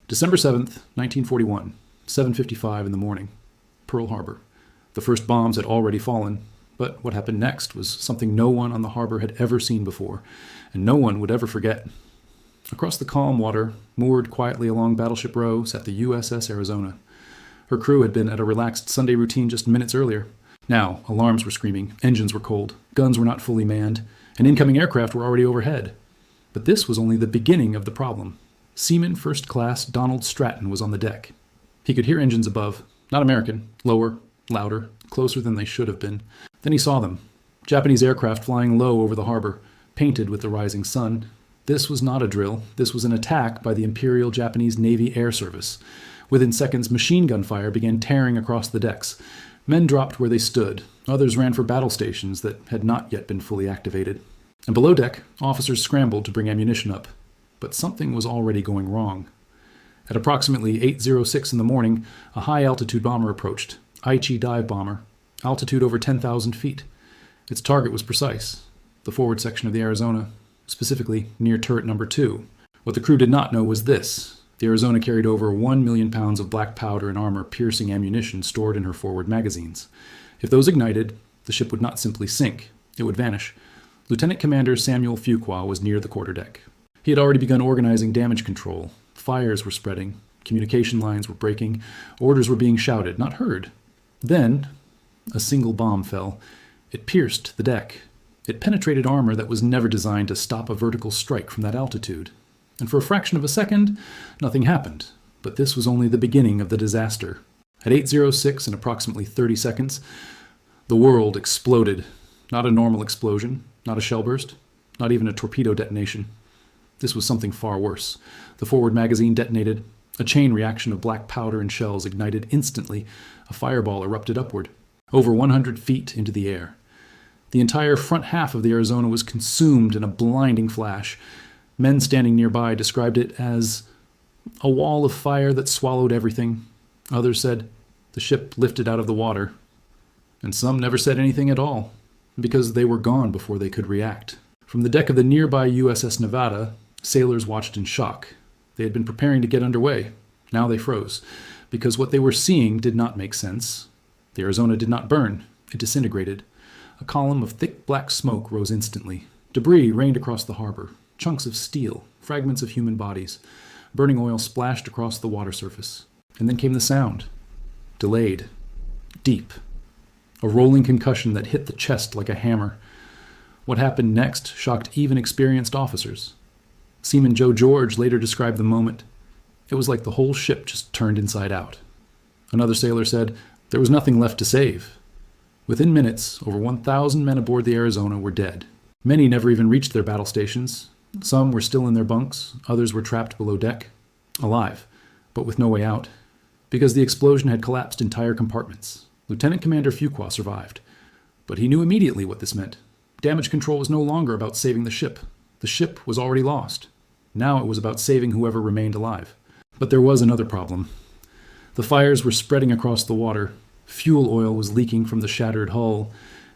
December 7th, 1941, 7:55 in the morning, Pearl Harbor. The first bombs had already fallen, but what happened next was something no one on the harbor had ever seen before, and no one would ever forget. Across the calm water, moored quietly along Battleship Row, sat the USS Arizona. Her crew had been at a relaxed Sunday routine just minutes earlier. Now, alarms were screaming, engines were cold, guns were not fully manned, and incoming aircraft were already overhead. But this was only the beginning of the problem. Seaman First Class Donald Stratton was on the deck. He could hear engines above, not American, lower, louder, closer than they should have been. Then he saw them. Japanese aircraft flying low over the harbor, painted with the rising sun. This was not a drill. This was an attack by the Imperial Japanese Navy Air Service. Within seconds, machine gun fire began tearing across the decks. Men dropped where they stood. Others ran for battle stations that had not yet been fully activated. And below deck, officers scrambled to bring ammunition up. But something was already going wrong. At approximately 8:06 in the morning, a high-altitude bomber approached. Aichi dive bomber. Altitude over 10,000 feet. Its target was precise. The forward section of the Arizona, specifically near turret number 2. What the crew did not know was this. The Arizona carried over 1 million pounds of black powder and armor-piercing ammunition stored in her forward magazines. If those ignited, the ship would not simply sink. It would vanish. Lieutenant Commander Samuel Fuqua was near the quarterdeck. He had already begun organizing damage control. Fires were spreading. Communication lines were breaking. Orders were being shouted, not heard. Then, a single bomb fell. It pierced the deck. It penetrated armor that was never designed to stop a vertical strike from that altitude. And for a fraction of a second, nothing happened. But this was only the beginning of the disaster. At 8:06 and approximately 30 seconds, the world exploded. Not a normal explosion, not a shell burst, not even a torpedo detonation. This was something far worse. The forward magazine detonated. A chain reaction of black powder and shells ignited instantly. A fireball erupted upward, over 100 feet into the air. The entire front half of the Arizona was consumed in a blinding flash. Men standing nearby described it as a wall of fire that swallowed everything. Others said the ship lifted out of the water. And some never said anything at all, because they were gone before they could react. From the deck of the nearby USS Nevada, sailors watched in shock. They had been preparing to get underway. Now they froze, because what they were seeing did not make sense. The Arizona did not burn. It disintegrated. A column of thick black smoke rose instantly. Debris rained across the harbor. Chunks of steel, fragments of human bodies. Burning oil splashed across the water surface. And then came the sound. Delayed. Deep. A rolling concussion that hit the chest like a hammer. What happened next shocked even experienced officers. Seaman Joe George later described the moment. It was like the whole ship just turned inside out. Another sailor said there was nothing left to save. Within minutes, over 1,000 men aboard the Arizona were dead. Many never even reached their battle stations. Some were still in their bunks. Others were trapped below deck, alive, but with no way out, because the explosion had collapsed entire compartments. Lieutenant Commander Fuqua survived, but he knew immediately what this meant. Damage control was no longer about saving the ship. The ship was already lost. Now it was about saving whoever remained alive. But there was another problem. The fires were spreading across the water. Fuel oil was leaking from the shattered hull,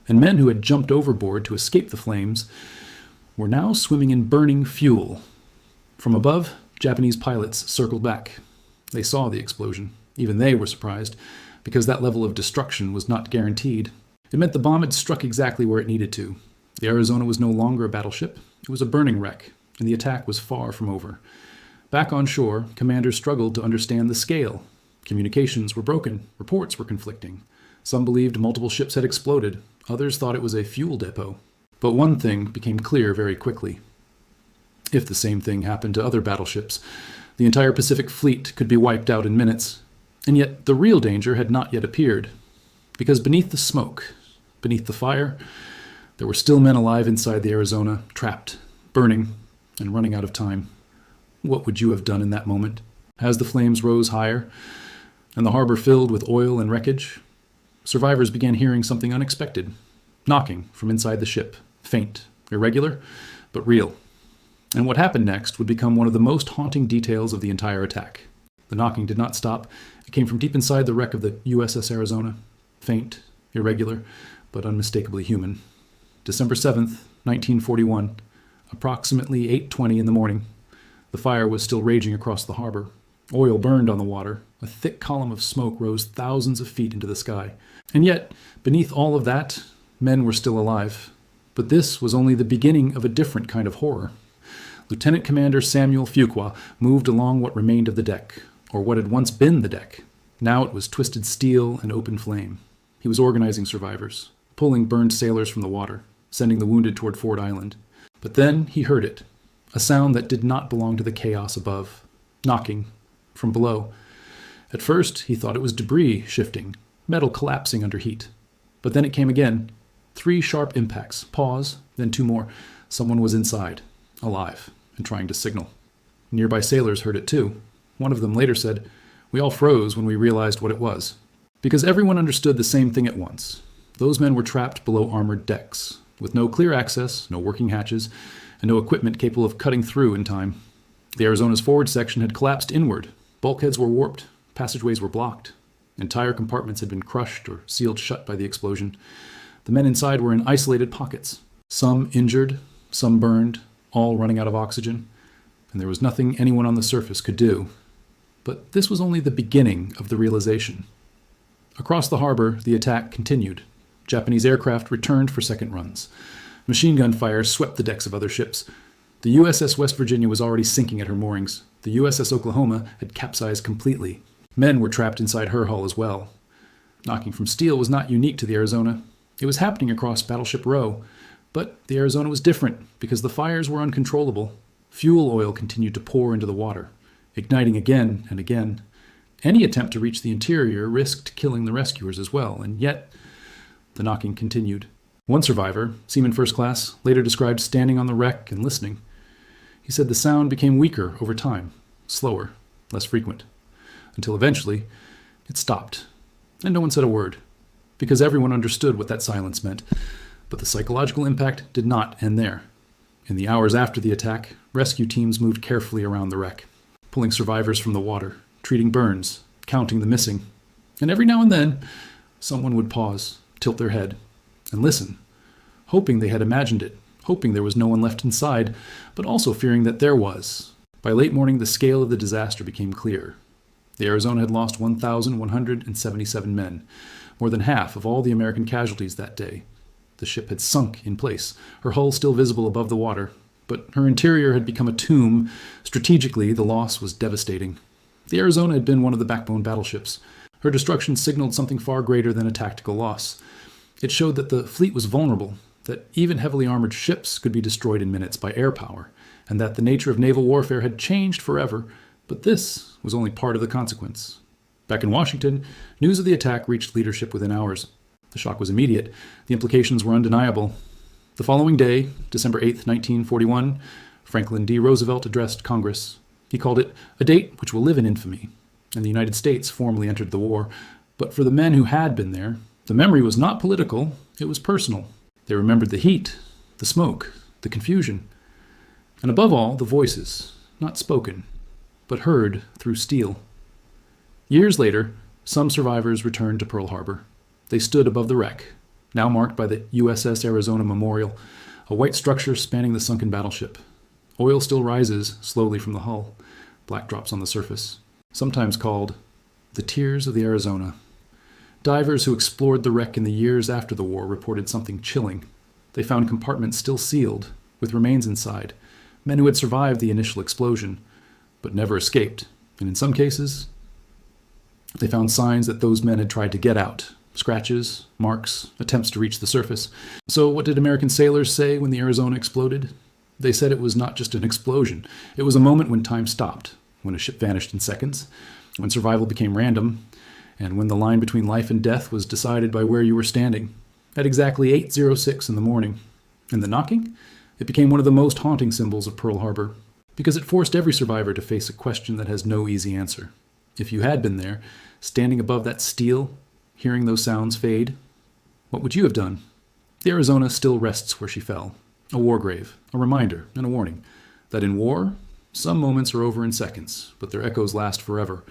and men who had jumped overboard to escape the flames were now swimming in burning fuel. From above, Japanese pilots circled back. They saw the explosion. Even they were surprised, because that level of destruction was not guaranteed. It meant the bomb had struck exactly where it needed to. The Arizona was no longer a battleship. It was a burning wreck, and the attack was far from over. Back on shore, commanders struggled to understand the scale. Communications were broken. Reports were conflicting. Some believed multiple ships had exploded. Others thought it was a fuel depot. But one thing became clear very quickly. If the same thing happened to other battleships, the entire Pacific Fleet could be wiped out in minutes. And yet the real danger had not yet appeared. Because beneath the smoke, beneath the fire, there were still men alive inside the Arizona, trapped, burning, and running out of time. What would you have done in that moment? As the flames rose higher, and the harbor filled with oil and wreckage, survivors began hearing something unexpected. Knocking from inside the ship. Faint, irregular, but real. And what happened next would become one of the most haunting details of the entire attack. The knocking did not stop. It came from deep inside the wreck of the USS Arizona. Faint, irregular, but unmistakably human. December 7th, 1941, approximately 8:20 in the morning. The fire was still raging across the harbor. Oil burned on the water. A thick column of smoke rose thousands of feet into the sky. And yet, beneath all of that, men were still alive. But this was only the beginning of a different kind of horror. Lieutenant Commander Samuel Fuqua moved along what remained of the deck, or what had once been the deck. Now it was twisted steel and open flame. He was organizing survivors, pulling burned sailors from the water, sending the wounded toward Ford Island. But then he heard it, a sound that did not belong to the chaos above, knocking from below. At first, he thought it was debris shifting, metal collapsing under heat. But then it came again. 3 sharp impacts, pause, then 2 more. Someone was inside, alive, and trying to signal. Nearby sailors heard it too. One of them later said, "We all froze when we realized what it was." Because everyone understood the same thing at once. Those men were trapped below armored decks, with no clear access, no working hatches, and no equipment capable of cutting through in time. The Arizona's forward section had collapsed inward. Bulkheads were warped. Passageways were blocked. Entire compartments had been crushed or sealed shut by the explosion. The men inside were in isolated pockets, some injured, some burned, all running out of oxygen, and there was nothing anyone on the surface could do. But this was only the beginning of the realization. Across the harbor, the attack continued. Japanese aircraft returned for second runs. Machine gun fire swept the decks of other ships. The USS West Virginia was already sinking at her moorings. The USS Oklahoma had capsized completely. Men were trapped inside her hull as well. Knocking from steel was not unique to the Arizona. It was happening across Battleship Row. But the Arizona was different because the fires were uncontrollable. Fuel oil continued to pour into the water, igniting again and again. Any attempt to reach the interior risked killing the rescuers as well, and yet the knocking continued. One survivor, Seaman First Class, later described standing on the wreck and listening. He said the sound became weaker over time, slower, less frequent, until eventually it stopped, and no one said a word, because everyone understood what that silence meant. But the psychological impact did not end there. In the hours after the attack, rescue teams moved carefully around the wreck, pulling survivors from the water, treating burns, counting the missing. And every now and then, someone would pause, tilt their head, and listen, hoping they had imagined it, hoping there was no one left inside, but also fearing that there was. By late morning, the scale of the disaster became clear. The Arizona had lost 1,177 men, more than half of all the American casualties that day. The ship had sunk in place, her hull still visible above the water, but her interior had become a tomb. Strategically, the loss was devastating. The Arizona had been one of the backbone battleships. Her destruction signaled something far greater than a tactical loss. It showed that the fleet was vulnerable, that even heavily armored ships could be destroyed in minutes by air power, and that the nature of naval warfare had changed forever, but this was only part of the consequence. Back in Washington, news of the attack reached leadership within hours. The shock was immediate. The implications were undeniable. The following day, December 8, 1941, Franklin D. Roosevelt addressed Congress. He called it a date which will live in infamy, and the United States formally entered the war. But for the men who had been there, the memory was not political, it was personal. They remembered the heat, the smoke, the confusion, and above all, the voices, not spoken, but heard through steel. Years later, some survivors returned to Pearl Harbor. They stood above the wreck, now marked by the USS Arizona Memorial, a white structure spanning the sunken battleship. Oil still rises slowly from the hull, black drops on the surface, sometimes called the Tears of the Arizona. Divers who explored the wreck in the years after the war reported something chilling. They found compartments still sealed, with remains inside, men who had survived the initial explosion, but never escaped, and in some cases, they found signs that those men had tried to get out. Scratches, marks, attempts to reach the surface. So what did American sailors say when the Arizona exploded? They said it was not just an explosion. It was a moment when time stopped, when a ship vanished in seconds, when survival became random, and when the line between life and death was decided by where you were standing. At exactly 8:06 in the morning. And the knocking? It became one of the most haunting symbols of Pearl Harbor, because it forced every survivor to face a question that has no easy answer. If you had been there, standing above that steel, hearing those sounds fade, what would you have done? The Arizona still rests where she fell, a war grave, a reminder and a warning that in war, some moments are over in seconds, but their echoes last forever.